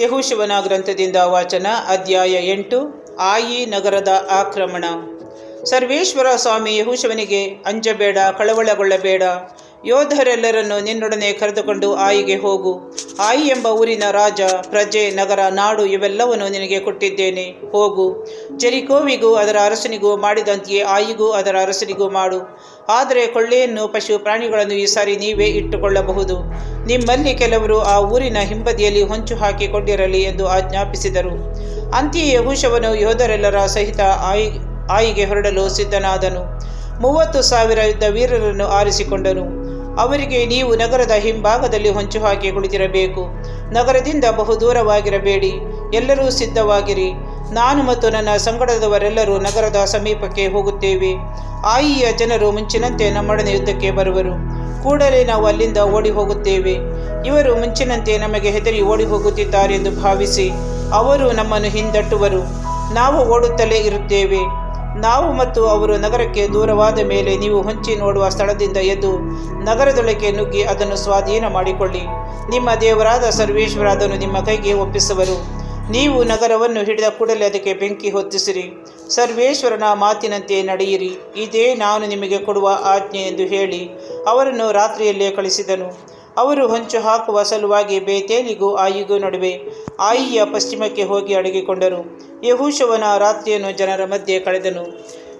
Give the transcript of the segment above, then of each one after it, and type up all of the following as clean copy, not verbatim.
ಯೆಹೋಶುವನ ಗ್ರಂಥದಿಂದ ವಾಚನ. ಅಧ್ಯಾಯ 8. ಆಯಿ ನಗರದ ಆಕ್ರಮಣ. ಸರ್ವೇಶ್ವರ ಸ್ವಾಮಿ ಯೆಹೋಶುವನಿಗೆ, ಅಂಜಬೇಡ, ಕಳವಳಗೊಳ್ಳಬೇಡ. ಯೋಧರೆಲ್ಲರನ್ನು ನಿನ್ನೊಡನೆ ಕರೆದುಕೊಂಡು ಆಯಿಗೆ ಹೋಗು. ಆಯಿ ಎಂಬ ಊರಿನ ರಾಜ, ಪ್ರಜೆ, ನಗರ, ನಾಡು ಇವೆಲ್ಲವನ್ನು ನಿನಗೆ ಕೊಟ್ಟಿದ್ದೇನೆ. ಹೋಗು. ಜೆರಿಕೋವಿಗೂ ಅದರ ಅರಸನಿಗೂ ಮಾಡಿದಂತೆಯೇ ಆಯಿಗೂ ಅದರ ಅರಸನಿಗೂ ಮಾಡು. ಆದರೆ ಕೊಳ್ಳೆಯನ್ನು, ಪಶು ಪ್ರಾಣಿಗಳನ್ನು ಈ ಸಾರಿ ನೀವೇ ಇಟ್ಟುಕೊಳ್ಳಬಹುದು. ನಿಮ್ಮಲ್ಲಿ ಕೆಲವರು ಆ ಊರಿನ ಹಿಂಬದಿಯಲ್ಲಿ ಹೊಂಚು ಹಾಕಿಕೊಂಡಿರಲಿ ಎಂದು ಆಜ್ಞಾಪಿಸಿದರು. ಅಂತೆಯೇ ಯೆಹೋಶುವನು ಯೋಧರೆಲ್ಲರ ಸಹಿತ ಆಯಿಗೆ ಹೊರಡಲು ಸಿದ್ಧನಾದನು. 30,000 ಯುದ್ಧ ವೀರರನ್ನು ಆರಿಸಿಕೊಂಡನು. ಅವರಿಗೆ, ನೀವು ನಗರದ ಹಿಂಭಾಗದಲ್ಲಿ ಹೊಂಚು ಹಾಕಿ ಕುಳಿತಿರಬೇಕು. ನಗರದಿಂದ ಬಹುದೂರವಾಗಿರಬೇಡಿ. ಎಲ್ಲರೂ ಸಿದ್ಧವಾಗಿರಿ. ನಾನು ಮತ್ತು ನನ್ನ ಸಂಗಡದವರೆಲ್ಲರೂ ನಗರದ ಸಮೀಪಕ್ಕೆ ಹೋಗುತ್ತೇವೆ. ಆಯಿಯ ಜನರು ಮುಂಚಿನಂತೆ ನಮ್ಮೊಡನೆ ಯುದ್ಧಕ್ಕೆ ಬರುವರು. ಕೂಡಲೇ ನಾವು ಅಲ್ಲಿಂದ ಓಡಿ ಹೋಗುತ್ತೇವೆ. ಇವರು ಮುಂಚಿನಂತೆ ನಮಗೆ ಹೆದರಿ ಓಡಿ ಹೋಗುತ್ತಿದ್ದಾರೆಂದು ಭಾವಿಸಿ ಅವರು ನಮ್ಮನ್ನು ಹಿಂದಟ್ಟುವರು. ನಾವು ಓಡುತ್ತಲೇ ಇರುತ್ತೇವೆ. ನಾವು ಮತ್ತು ಅವರು ನಗರಕ್ಕೆ ದೂರವಾದ ಮೇಲೆ ನೀವು ಹೊಂಚಿ ನೋಡುವ ಸ್ಥಳದಿಂದ ಎದ್ದು ನಗರದೊಳಗೆ ನುಗ್ಗಿ ಅದನ್ನು ಸ್ವಾಧೀನ ಮಾಡಿಕೊಳ್ಳಿ. ನಿಮ್ಮ ದೇವರಾದ ಸರ್ವೇಶ್ವರ ಅದನ್ನು ನಿಮ್ಮ ಕೈಗೆ ಒಪ್ಪಿಸುವರು. ನೀವು ನಗರವನ್ನು ಹಿಡಿದ ಕೂಡಲೇ ಅದಕ್ಕೆ ಬೆಂಕಿ ಹೊತ್ತಿಸಿರಿ. ಸರ್ವೇಶ್ವರನ ಮಾತಿನಂತೆ ನಡೆಯಿರಿ. ಇದೇ ನಾನು ನಿಮಗೆ ಕೊಡುವ ಆಜ್ಞೆ ಎಂದು ಹೇಳಿ ಅವರನ್ನು ರಾತ್ರಿಯಲ್ಲೇ ಕಳಿಸಿದನು. ಅವರು ಹೊಂಚು ಹಾಕುವ ಸಲುವಾಗಿ ಬೇತೇಲಿಗೂ ಆಯಿಗೂ ನಡುವೆ ಆಯಿಯ ಪಶ್ಚಿಮಕ್ಕೆ ಹೋಗಿ ಅಡಗಿಕೊಂಡರು. ಯೆಹೋಶುವನ ರಾತ್ರಿಯನ್ನು ಜನರ ಮಧ್ಯೆ ಕಳೆದನು.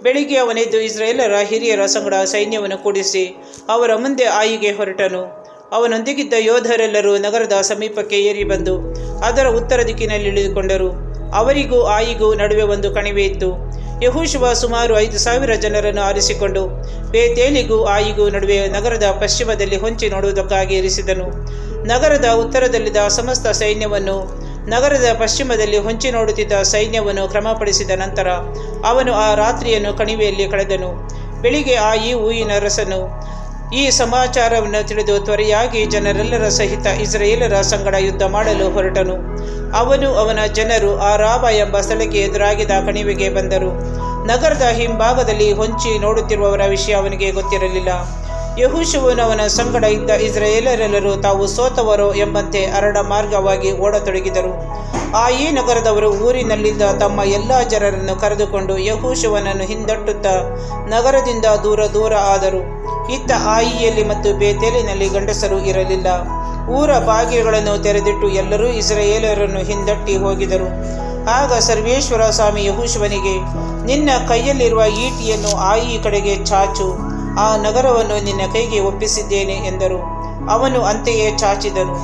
ಬೆಳಿಗ್ಗೆ ಅವನೆದ್ದು ಇಸ್ರಾಯೇಲರ ಹಿರಿಯರ ಸಂಗಡ ಸೈನ್ಯವನ್ನು ಕೂಡಿಸಿ ಅವರ ಮುಂದೆ ಆಯಿಗೆ ಹೊರಟನು. ಅವನೊಂದಿಗಿದ್ದ ಯೋಧರೆಲ್ಲರೂ ನಗರದ ಸಮೀಪಕ್ಕೆ ಏರಿ ಬಂದು ಅದರ ಉತ್ತರ ದಿಕ್ಕಿನಲ್ಲಿ ಇಳಿದುಕೊಂಡರು. ಅವರಿಗೂ ಆಯಿಗೂ ನಡುವೆ ಒಂದು ಕಣಿವೆ ಇತ್ತು. ಯೆಹೋಶುವ ಸುಮಾರು 5,000 ಜನರನ್ನು ಆರಿಸಿಕೊಂಡು ಬೇತೇಲಿಗೂ ಆಯಿಗೂ ನಡುವೆ ನಗರದ ಪಶ್ಚಿಮದಲ್ಲಿ ಹೊಂಚಿ ನೋಡುವುದಕ್ಕಾಗಿ ಇರಿಸಿದನು. ನಗರದ ಉತ್ತರದಲ್ಲಿದ್ದ ಸಮಸ್ತ ಸೈನ್ಯವನ್ನು, ನಗರದ ಪಶ್ಚಿಮದಲ್ಲಿ ಹೊಂಚಿ ನೋಡುತ್ತಿದ್ದ ಸೈನ್ಯವನ್ನು ಕ್ರಮಪಡಿಸಿದ ನಂತರ ಅವನು ಆ ರಾತ್ರಿಯನ್ನು ಕಣಿವೆಯಲ್ಲಿ ಕಳೆದನು. ಬೆಳಿಗ್ಗೆ ಆಯಿ ಊಯಿನ ಅರಸನು ಈ ಸಮಾಚಾರವನ್ನು ತಿಳಿದು ತ್ವರೆಯಾಗಿ ಜನರೆಲ್ಲರ ಸಹಿತ ಇಸ್ರಾಯೇಲರ ಸಂಗಡ ಯುದ್ಧ ಮಾಡಲು ಹೊರಟನು. ಅವನು ಅವನ ಜನರು ಆರಾಬ ಎಂಬ ಸ್ಥಳಕ್ಕೆ ಎದುರಾಗಿದ್ದ ಕಣಿವೆಗೆ ಬಂದರು. ನಗರದ ಹಿಂಭಾಗದಲ್ಲಿ ಹೊಂಚಿ ನೋಡುತ್ತಿರುವವರ ವಿಷಯ ಅವನಿಗೆ ಗೊತ್ತಿರಲಿಲ್ಲ. ಯೆಹೋಶುವನು ಅವನ ಸಂಗಡ ಇದ್ದ ಇಸ್ರಾಯೇಲರೆಲ್ಲರೂ ತಾವು ಸೋತವರೋ ಎಂಬಂತೆ ಅರಡ ಮಾರ್ಗವಾಗಿ ಓಡತೊಡಗಿದರು. ಆಯಿ ನಗರದವರು ಊರಿನಲ್ಲಿದ್ದ ತಮ್ಮ ಎಲ್ಲ ಜನರನ್ನು ಕರೆದುಕೊಂಡು ಯೆಹೋಶುವನನ್ನು ಹಿಂದಟ್ಟುತ್ತಾ ನಗರದಿಂದ ದೂರ ಆದರು. ಇತ್ತ ಆಯಿಯಲ್ಲಿ ಮತ್ತು ಬೇತೇಲಿನಲ್ಲಿ ಗಂಡಸರು ಇರಲಿಲ್ಲ. ಊರ ಬಾಗಿಲುಗಳನ್ನು ತೆರೆದಿಟ್ಟು ಎಲ್ಲರೂ ಇಸ್ರಾಯೇಲರನ್ನು ಹಿಂದಟ್ಟಿ ಹೋಗಿದರು. ಆಗ ಸರ್ವೇಶ್ವರ ಸ್ವಾಮಿ ಯೆಹೋಶುವನಿಗೆ, ನಿನ್ನ ಕೈಯಲ್ಲಿರುವ ಈಟಿಯನ್ನು ಆಯಿ ಕಡೆಗೆ ಚಾಚು. ಆ ನಗರವನ್ನು ನಿನ್ನ ಕೈಗೆ ಒಪ್ಪಿಸಿದ್ದೇನೆ ಎಂದರು. ಅವನು ಅಂತೆಯೇ ಚಾಚಿದನು.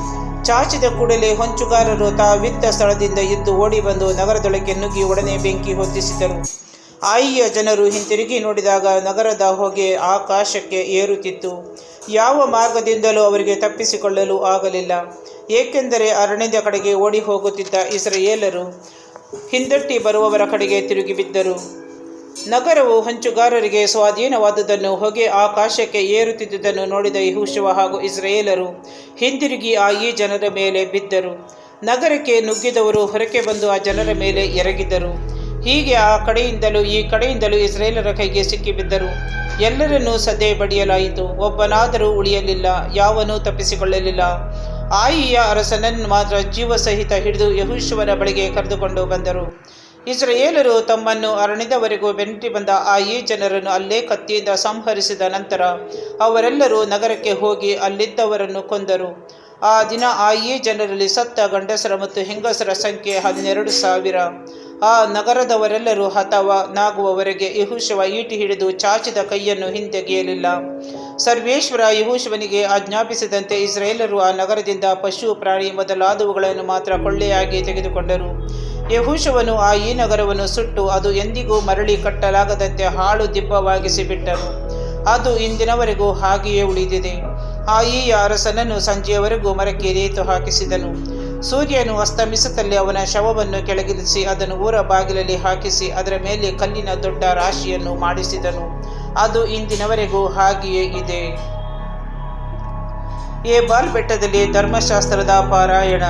ಚಾಚಿದ ಕೂಡಲೇ ಹೊಂಚುಗಾರರು ತಾವಿದ್ದ ಸ್ಥಳದಿಂದ ಎದ್ದು ಓಡಿ ಬಂದು ನಗರದೊಳಗೆ ನುಗ್ಗಿ ಒಡನೆ ಬೆಂಕಿ ಹೊತ್ತಿಸಿದರು. ಆಯಿಯ ಜನರು ಹಿಂತಿರುಗಿ ನೋಡಿದಾಗ ನಗರದ ಹೊಗೆ ಆಕಾಶಕ್ಕೆ ಏರುತ್ತಿತ್ತು. ಯಾವ ಮಾರ್ಗದಿಂದಲೂ ಅವರಿಗೆ ತಪ್ಪಿಸಿಕೊಳ್ಳಲು ಆಗಲಿಲ್ಲ, ಏಕೆಂದರೆ ಅರಣ್ಯದ ಕಡೆಗೆ ಓಡಿ ಹೋಗುತ್ತಿದ್ದ ಇಸ್ರಾಯೇಲರು ಹಿಂದಟ್ಟಿ ಬರುವವರ ಕಡೆಗೆ ತಿರುಗಿ ಬಿದ್ದರು. ನಗರವು ಹೊಂಚುಗಾರರಿಗೆ ಸ್ವಾಧೀನವಾದುದನ್ನು, ಹೊಗೆ ಆಕಾಶಕ್ಕೆ ಏರುತ್ತಿದ್ದುದನ್ನು ನೋಡಿದ ಯೆಹೋಶುವ ಹಾಗೂ ಇಸ್ರಾಯೇಲರು ಹಿಂದಿರುಗಿ ಆಯಿ ಜನರ ಮೇಲೆ ಬಿದ್ದರು. ನಗರಕ್ಕೆ ನುಗ್ಗಿದವರು ಹೊರಕ್ಕೆ ಬಂದು ಆ ಜನರ ಮೇಲೆ ಎರಗಿದರು. ಹೀಗೆ ಆ ಕಡೆಯಿಂದಲೂ ಈ ಕಡೆಯಿಂದಲೂ ಇಸ್ರಾಯೇಲರ ಕೈಗೆ ಸಿಕ್ಕಿಬಿದ್ದರು. ಎಲ್ಲರನ್ನೂ ಸದೆ ಬಡಿಯಲಾಯಿತು. ಒಬ್ಬನಾದರೂ ಉಳಿಯಲಿಲ್ಲ, ಯಾವನೂ ತಪ್ಪಿಸಿಕೊಳ್ಳಲಿಲ್ಲ. ಆಯಿಯ ಅರಸನನ್ನು ಮಾತ್ರ ಜೀವಸಹಿತ ಹಿಡಿದು ಯೆಹೋಶುವನ ಬಳಿಗೆ ಕರೆದುಕೊಂಡು ಬಂದರು. ಇಸ್ರಾಯೇಲರು ತಮ್ಮನ್ನು ಅರಣ್ಯದವರೆಗೂ ಬೆನ್ನಟ್ಟಿ ಬಂದ ಆಯಿ ಜನರನ್ನು ಅಲ್ಲೇ ಕತ್ತಿಯಿಂದ ಸಂಹರಿಸಿದ ನಂತರ ಅವರೆಲ್ಲರೂ ನಗರಕ್ಕೆ ಹೋಗಿ ಅಲ್ಲಿದ್ದವರನ್ನು ಕೊಂದರು. ಆ ದಿನ ಆಯಿ ಜನರಲ್ಲಿ ಸತ್ತ ಗಂಡಸರ ಮತ್ತು ಹೆಂಗಸರ ಸಂಖ್ಯೆ 12,000. ಆ ನಗರದವರೆಲ್ಲರೂ ಹತನಾಗುವವರೆಗೆ ಯೆಹೋಶುವ ಈಟಿ ಹಿಡಿದು ಚಾಚಿದ ಕೈಯನ್ನು ಹಿಂತೆಗೆಯಲಿಲ್ಲ. ಸರ್ವೇಶ್ವರ ಯೆಹೋಶುವನಿಗೆ ಆಜ್ಞಾಪಿಸಿದಂತೆ ಇಸ್ರಾಯೇಲರು ಆ ನಗರದಿಂದ ಪಶು ಪ್ರಾಣಿ ಮೊದಲಾದವುಗಳನ್ನು ಮಾತ್ರ ಕೊಳ್ಳೆಯಾಗಿ ತೆಗೆದುಕೊಂಡರು. ಯೆಹೋಶುವನು ಈ ನಗರವನ್ನು ಸುಟ್ಟು ಅದು ಎಂದಿಗೂ ಮರಳಿ ಕಟ್ಟಲಾಗದಂತೆ ಹಾಳು ದಿಬ್ಬವಾಗಿಸಿ ಬಿಟ್ಟನು. ಅದು ಇಂದಿನವರೆಗೂ ಹಾಗೆಯೇ ಉಳಿದಿದೆ. ಆಯಿಯ ಅರಸನನ್ನು ಸಂಜೆಯವರೆಗೂ ಮರಕ್ಕೆ ನೇತು ಹಾಕಿಸಿದನು. ಸೂರ್ಯನು ಅಸ್ತಮಿಸುತ್ತಲೇ ಅವನ ಶವವನ್ನು ಕೆಳಗಿಳಿಸಿ ಅದನ್ನು ಊರ ಬಾಗಿಲಲ್ಲಿ ಹಾಕಿಸಿ ಅದರ ಮೇಲೆ ಕಲ್ಲಿನ ದೊಡ್ಡ ರಾಶಿಯನ್ನು ಮಾಡಿಸಿದನು. ಅದು ಇಂದಿನವರೆಗೂ ಹಾಗೆಯೇ ಇದೆ. ಏಬಾಲ್ ಬೆಟ್ಟದಲ್ಲಿ ಧರ್ಮಶಾಸ್ತ್ರದ ಪಾರಾಯಣ.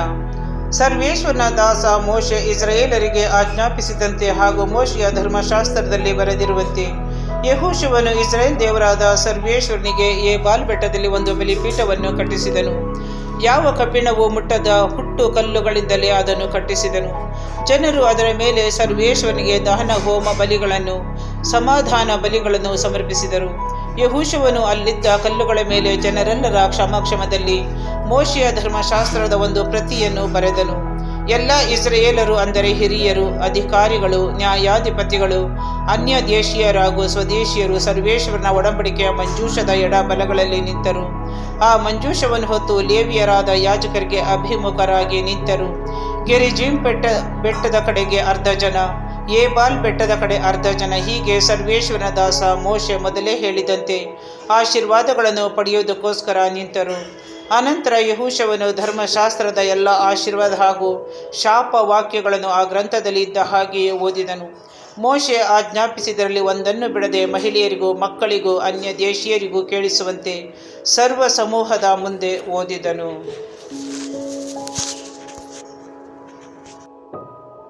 ಸರ್ವೇಶ್ವರನ ದಾಸ ಮೋಶೆ ಇಸ್ರಾಯೇಲರಿಗೆ ಆಜ್ಞಾಪಿಸಿದಂತೆ ಹಾಗೂ ಮೋಶೆಯ ಧರ್ಮಶಾಸ್ತ್ರದಲ್ಲಿ ಬರೆದಿರುವಂತೆ ಯೆಹೋಶುವನು ಇಸ್ರಾಯೇಲ್ ದೇವರಾದ ಸರ್ವೇಶ್ವರನಿಗೆ ಏಬಾಲ್ ಬೆಟ್ಟದಲ್ಲಿ ಒಂದು ಬಲಿಪೀಠವನ್ನು ಕಟ್ಟಿಸಿದನು. ಯಾವ ಕಬ್ಬಿಣವು ಮುಟ್ಟದ ಹುಟ್ಟು ಕಲ್ಲುಗಳಿಂದಲೇ ಅದನ್ನು ಕಟ್ಟಿಸಿದನು. ಜನರು ಅದರ ಮೇಲೆ ಸರ್ವೇಶ್ವರನಿಗೆ ದಹನ ಹೋಮ ಬಲಿಗಳನ್ನು ಸಮಾಧಾನ ಬಲಿಗಳನ್ನು ಸಮರ್ಪಿಸಿದರು. ಯೆಹೋಶುವನು ಅಲ್ಲಿದ್ದ ಕಲ್ಲುಗಳ ಮೇಲೆ ಜನರೆಲ್ಲರ ಕ್ಷಮದಲ್ಲಿ ಮೋಶೆಯ ಧರ್ಮಶಾಸ್ತ್ರದ ಒಂದು ಪ್ರತಿಯನ್ನು ಬರೆದನು. ಎಲ್ಲ ಇಸ್ರಾಯೇಲರು, ಅಂದರೆ ಹಿರಿಯರು, ಅಧಿಕಾರಿಗಳು, ನ್ಯಾಯಾಧಿಪತಿಗಳು, ಅನ್ಯ ದೇಶೀಯರಾಗೂ ಸ್ವದೇಶಿಯರು ಸರ್ವೇಶ್ವರನ ಒಡಂಬಡಿಕೆಯ ಮಂಜೂಷದ ಎಡಬಲಗಳಲ್ಲಿ ನಿಂತರು. ಆ ಮಂಜೂಷವನ್ನು ಹೊತ್ತು ಲೇವಿಯರಾದ ಯಾಜಕರಿಗೆ ಅಭಿಮುಖರಾಗಿ ನಿಂತರು. ಗೆರಿಜಿಮ್ ಬೆಟ್ಟದ ಕಡೆಗೆ ಅರ್ಧ ಜನ, ಏಬಾಲ್ ಬೆಟ್ಟದ ಕಡೆ ಅರ್ಧ ಜನ. ಹೀಗೆ ಸರ್ವೇಶ್ವರನ ದಾಸ ಮೋಶೆ ಮೊದಲೇ ಹೇಳಿದಂತೆ ಆಶೀರ್ವಾದಗಳನ್ನು ಪಡೆಯುವುದಕ್ಕೋಸ್ಕರ ನಿಂತರು. ಅನಂತರ ಯೆಹೋಶುವನು ಧರ್ಮಶಾಸ್ತ್ರದ ಎಲ್ಲ ಆಶೀರ್ವಾದ ಹಾಗೂ ಶಾಪ ವಾಕ್ಯಗಳನ್ನು ಆ ಗ್ರಂಥದಲ್ಲಿ ಇದ್ದ ಹಾಗೆಯೇ ಓದಿದನು. ಮೋಶೆ ಆಜ್ಞಾಪಿಸಿದರಲ್ಲಿ ಒಂದನ್ನು ಬಿಡದೆ ಮಹಿಳೆಯರಿಗೂ ಮಕ್ಕಳಿಗೂ ಅನ್ಯ ದೇಶೀಯರಿಗೂ ಕೇಳಿಸುವಂತೆ ಸರ್ವ ಸಮೂಹದ ಮುಂದೆ ಓದಿದನು.